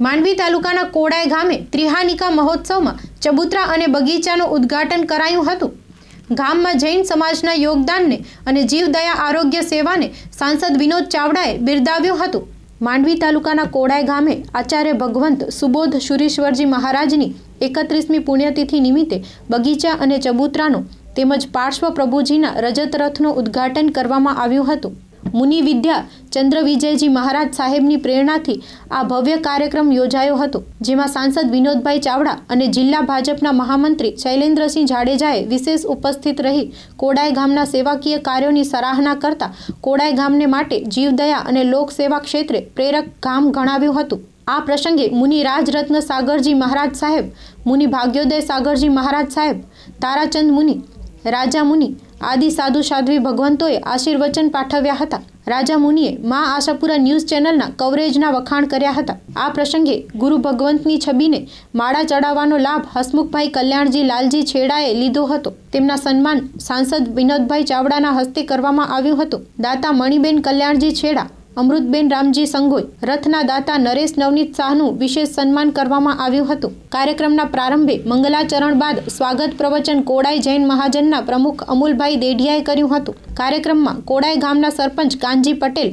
માંડવી તાલુકાના કોડાય ગામે ત્રિહાનિકા મહોત્સવમાં ચબૂતરા અને બગીચાનું ઉદ્ઘાટન કરાયું હતું। ગામમાં જૈન સમાજના યોગદાનને અને જીવદયા આરોગ્ય સેવાને સાંસદ વિનોદ ચાવડાએ બિરદાવ્યું હતું। માંડવી તાલુકાના કોડાય ગામે આચાર્ય ભગવંત સુબોધ શુરીશ્વરજી મહારાજની 31મી પુણ્યતિથિ નિમિત્તે બગીચા અને ચબૂતરાનું તેમજ પાર્શ્વ પ્રભુજીના રજત રથનું ઉદ્ઘાટન કરવામાં આવ્યું હતું। મુનિ વિદ્યા ચંદ્ર વિજયજી મહારાજ સાહેબની પ્રેરણાથી આ ભવ્ય કાર્યક્રમ યોજાયો હતો, જેમાં સાંસદ વિનોદભાઈ ચાવડા અને જિલ્લા ભાજપના મહામંત્રી શૈલેન્દ્રસિંહ જાડેજાએ વિશેષ ઉપસ્થિત રહી કોડાય ગામના સેવાકીય કાર્યોની સરાહના કરતા કોડાય ગામને માટે જીવદયા અને લોકસેવા ક્ષેત્રે પ્રેરક ગામ ગણાવ્યું હતું। આ પ્રસંગે મુનિ રાજરત્ન સાગરજી મહારાજ સાહેબ, મુનિ ભાગ્યોદય સાગરજી મહારાજ સાહેબ, તારાચંદ મુનિ, રાજા મુનિ આદિ સાધુ સાધ્વી ભગવંતોએ આશીર્વચન પાઠવ્યા હતા। રાજા મુનિએ મા આશાપુરા ન્યૂઝ ચેનલના કવરેજના વખાણ કર્યા હતા। આ પ્રસંગે ગુરુ ભગવંતની છબીને માળા ચડાવવાનો લાભ હસમુખભાઈ કલ્યાણજી લાલજી છેડાએ લીધો હતો। તેમના સન્માન સાંસદ વિનોદભાઈ ચાવડાના હસ્તે કરવામાં આવ્યું હતું। દાતા મણિબેન કલ્યાણજી છેડા, અમૃતબેન રામજી સંગોઈ, રથના દાતા નરેશ નવનીત શાહનું વિશેષ સન્માન કરવામાં આવ્યું હતું। કાર્યક્રમના પ્રારંભે મંગલાચરણ બાદ સ્વાગત પ્રવચન કોડાય જૈન મહાજનના પ્રમુખ અમુલભાઈ દેઢિયાએ કર્યું હતું। કાર્યક્રમમાં કોડાય ગામના સરપંચ કાનજી પટેલ,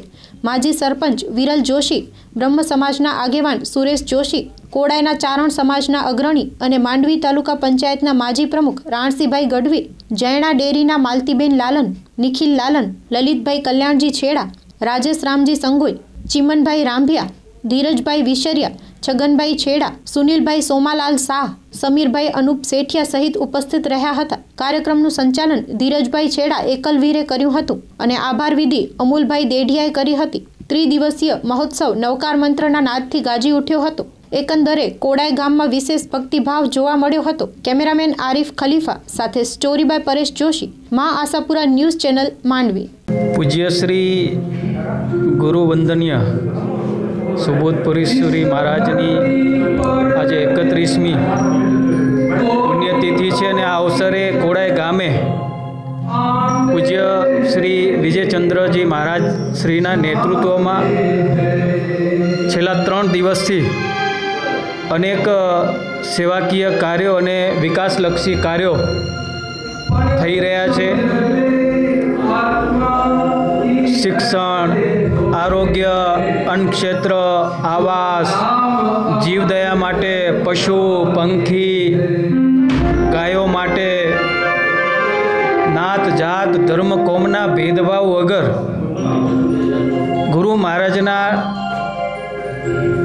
માજી સરપંચ વિરલ જોશી, બ્રહ્મ સમાજના આગેવાન સુરેશ જોશી, કોડાયના ચારણ સમાજના અગ્રણી અને માંડવી તાલુકા પંચાયતના માજી પ્રમુખ રાણસીભાઈ ગઢવી, જૈણા ડેરીના માલતીબેન લાલન, નિખિલ લાલન, લલિતભાઈ કલ્યાણજી છેડા, રાજેશ રામજી સંગોઈ, ચિમનભાઈ રાંભિયા, ધીરજભાઈ વિશરિયા, છગનભાઈ છેડા, સુનિલભાઈ સોમાલાલ શાહ, સમીરભાઈ અનુપ સેઠિયા સહિત ઉપસ્થિત રહ્યા હતા। કાર્યક્રમનું સંચાલન ધીરજભાઈ છેડા એકલવીરે કર્યું હતું અને આભાર વિધિ અમુલભાઈ દેઢિયાએ કરી હતી। ત્રિદિવસીય મહોત્સવ નવકાર મંત્રના નાદથી ગાજી ઉઠ્યો હતો। એકંદરે કોડાય ગામમાં વિશેષ ભક્તિભાવ જોવા મળ્યો હતો। કેમેરામેન આરિફ ખલીફા સાથે સ્ટોરી બાય પરેશ જોશી, મા આશાપુરા ન્યૂઝ ચેનલ, માંડવી। પૂજ્ય શ્રી ગુરુ વંદનીય સુબોધપુરીશ્વરી મહારાજની આજે 31મી પુણ્યતિથિ છે અને આ અવસરે કોડાય ગામે પૂજ્ય શ્રી વિજયચંદ્રજી મહારાજ શ્રીના નેતૃત્વમાં છેલ્લા 3 દિવસથી અનેક સેવાકીય કાર્યો અને વિકાસલક્ષી કાર્યો થઈ રહ્યા છે। શિક્ષણ, આરોગ્ય, અન્ન ક્ષેત્ર, આવાસ, જીવદયા માટે, પશુ પંખી, ગાયો માટે, નાત જાત ધર્મ કોમના ભેદભાવ વગર ગુરુ મહારાજના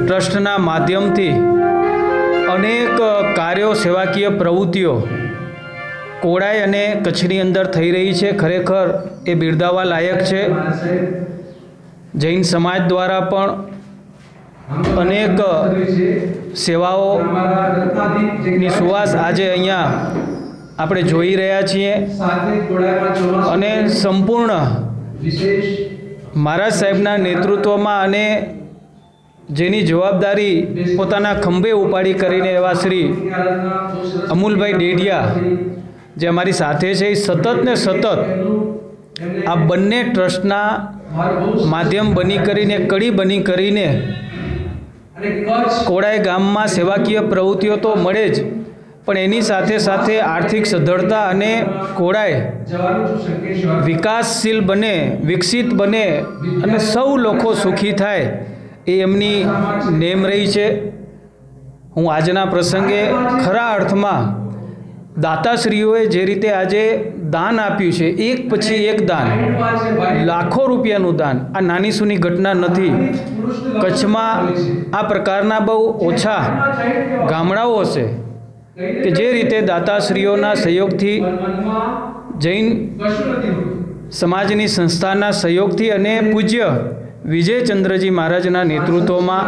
ટ્રસ્ટના માધ્યમથી અનેક કાર્યો, સેવાકીય પ્રવૃત્તિઓ કોડાય અને કચ્છની અંદર થઈ રહી છે। ખરેખર એ બિરદાવવા લાયક છે। જૈન સમાજ દ્વારા પણ અનેક સેવાઓની સુવાસ આજે અહીંયા આપણે જોઈ રહ્યા છીએ અને સંપૂર્ણ મહારાજ સાહેબના નેતૃત્વમાં અને જેની જવાબદારી પોતાના ખંભે ઉપાડી કરીને એવા શ્રી અમુલભાઈ ડેઢિયા જે અમારી સાથે છે, એ સતત ને સતત આ બંને ટ્રસ્ટના માધ્યમ બની કરીને, કડી બની કરીને કોડાય ગામમાં સેવાકીય પ્રવૃત્તિઓ તો મળે જ, પણ એની સાથે સાથે આર્થિક સદ્ધરતા અને કોડાય વિકાસશીલ બને, વિકસિત બને અને સૌ લોકો સુખી થાય એ એમની નેમ રહી છે। હું આજના પ્રસંગે ખરા અર્થમાં દાતાશ્રીઓએ જે રીતે આજે દાન આપ્યું છે, એક પછી એક દાન, લાખો રૂપિયાનું દાન, આ નાની સૂની ઘટના નથી। કચ્છમાં આ પ્રકારના બહુ ઓછા ગામડાઓ હશે કે જે રીતે દાતાશ્રીઓના સહયોગથી, જૈન સમાજની સંસ્થાના સહયોગથી અને પૂજ્ય વિજયચંદ્રજી મહારાજના નેતૃત્વમાં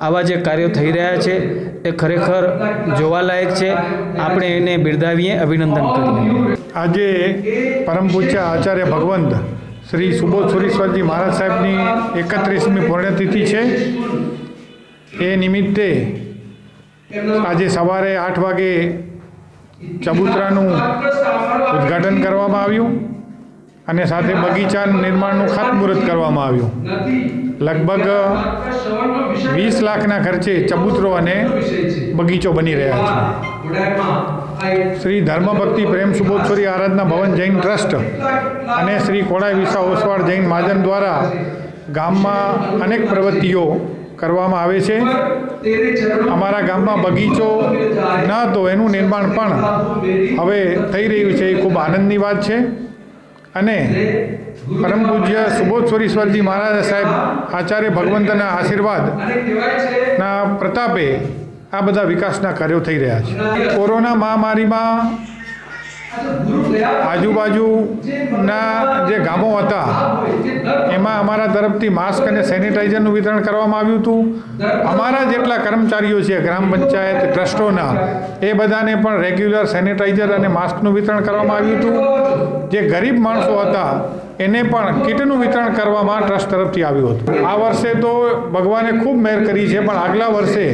આવા જે કાર્યો થઈ રહ્યા છે એ ખરેખર જોવાલાયક છે। આપણે એને બિરદાવીએ, અભિનંદન કરીએ। આજે પરમ પૂજ્ય આચાર્ય ભગવંત શ્રી સુબોધપુરીશ્વરજી મહારાજ સાહેબની 31મી પુણ્યતિથિ છે। એ નિમિત્તે આજે સવારે 8 વાગે ચબૂતરાનું ઉદ્ઘાટન કરવામાં આવ્યું અને સાથે બગીચા નિર્માણનું ખાતમુહૂર્ત કરવામાં આવ્યું। લગભગ 20 લાખના ખર્ચે ચબૂતરો અને બગીચો બની રહ્યા છે. શ્રી ધર્મભક્તિ પ્રેમ સુબોધશ્વરી આરાધના ભવન જૈન ટ્રસ્ટ અને શ્રી કોડાઈ વિસા ઓસવાડ જૈન મહાજન દ્વારા ગામમાં અનેક પ્રવૃત્તિઓ કરવામાં આવે છે. અમારા ગામમાં બગીચો ન હતો એનું નિર્માણ પણ હવે થઈ રહ્યું છે. એ ખૂબ આનંદની વાત છે. અને પરમ પૂજ્ય સુબોધશ્વરીશ્વરજી મહારાજ સાહેબ આચાર્ય ભગવંતના આશીર્વાદના પ્રતાપે આ બધા વિકાસના કાર્યો થઈ રહ્યા છે. કોરોના મહામારીમાં આજુબાજુના જે ગામો હતા એમાં અમારા તરફથી માસ્ક અને સેનિટાઈઝરનું વિતરણ કરવામાં આવ્યું હતું. અમારા જેટલા કર્મચારીઓ છે ગ્રામ પંચાયત ટ્રસ્ટોના એ બધાને પણ રેગ્યુલર સેનિટાઈઝર અને માસ્કનું વિતરણ કરવામાં આવ્યું હતું. જે ગરીબ માણસો હતા એને પણ કીટનું વિતરણ કરવામાં ટ્રસ્ટ તરફથી આવ્યું હતું. આ વર્ષે તો ભગવાને ખૂબ મહેર કરી છે, પણ આગલા વર્ષે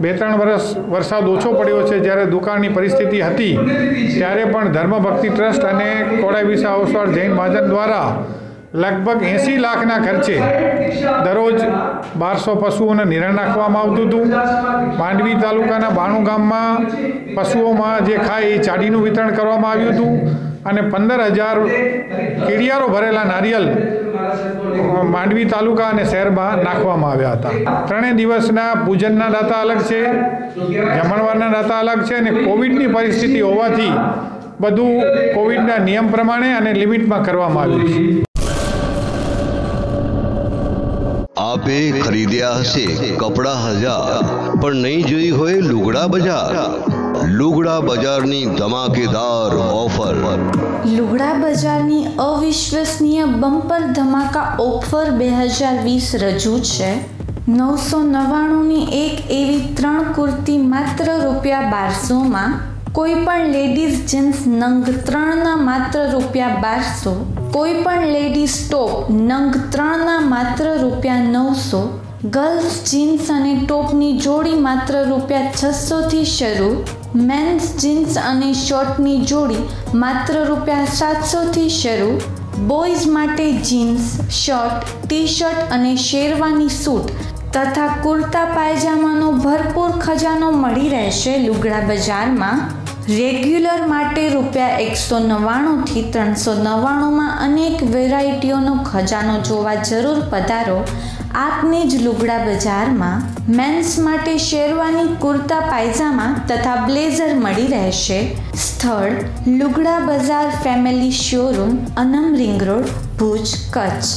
2-3 વર્ષ વરસાદ ઓછો પડ્યો છે. જ્યારે દુકાળની પરિસ્થિતિ હતી ત્યારે પણ ધર્મભક્તિ ટ્રસ્ટ અને કોડાઈ વિસા ઓસવાડ જૈન મહાજન દ્વારા લગભગ 80 લાખના ખર્ચે દરરોજ 1200 પશુઓને નિરણ નાખવામાં આવતું હતું. માંડવી તાલુકાના 92 ગામમાં પશુઓમાં જે ખાય એ ચાડીનું વિતરણ કરવામાં આવ્યું હતું. અને 15,000 કીડિયારો ભરેલા નારિયેલ માંડવી તાલુકા અને શહેરમાં નાખવામાં આવ્યા હતા. 3 દિવસના પૂજનના દાતા અલગ છે, જમણવારના દાતા અલગ છે. અને કોવિડની પરિસ્થિતિ હોવાથી બધું કોવિડના નિયમ પ્રમાણે અને લિમિટમાં કરવામાં આવ્યું છે. આપે ખરીદ્યા હશે કપડા 1000 પણ નહીં જોઈ હોય લુગડા બજાર. લુગડા બજારની ધમાકેદાર ઓફર. લુગડા બજારની અવિશ્વસનીય બમ્પર ધમાકા ઓફર 2020 રજૂ છે. 999ની એક એવી 3 કુર્તી માત્ર ₹1200માં. કોઈ પણ લેડીઝ જીન્સ નંગ 3ના માત્ર ₹1200. કોઈ પણ લેડીઝ ટોપ નંગ 3ના માત્ર ₹900. ગર્લ્સ જીન્સ અને ટોપની જોડી માત્ર ₹600થી શરૂ. મેન્સ જીન્સ અને શર્ટની જોડી માત્ર ₹700થી શરૂ. બોયઝ માટે જીન્સ, શર્ટ, ટી શર્ટ અને શેરવાની સૂટ તથા કુર્તા પાયજામાનો ભરપૂર ખજાનો મળી રહેશે લુગડા બજારમાં. રેગ્યુલર માટે ₹199થી ₹399માં અનેક વેરાયટીઓનો ખજાનો જોવા જરૂર પધારો આપને જ લુગડા બજારમાં. મેન્સ માટે શેરવાની, કુર્તા પાયજામા તથા બ્લેઝર મળી રહેશે. સ્થળ લુગડા બજાર ફેમિલી શોરૂમ, અનમ રિંગ રોડ, ભુજ, કચ્છ.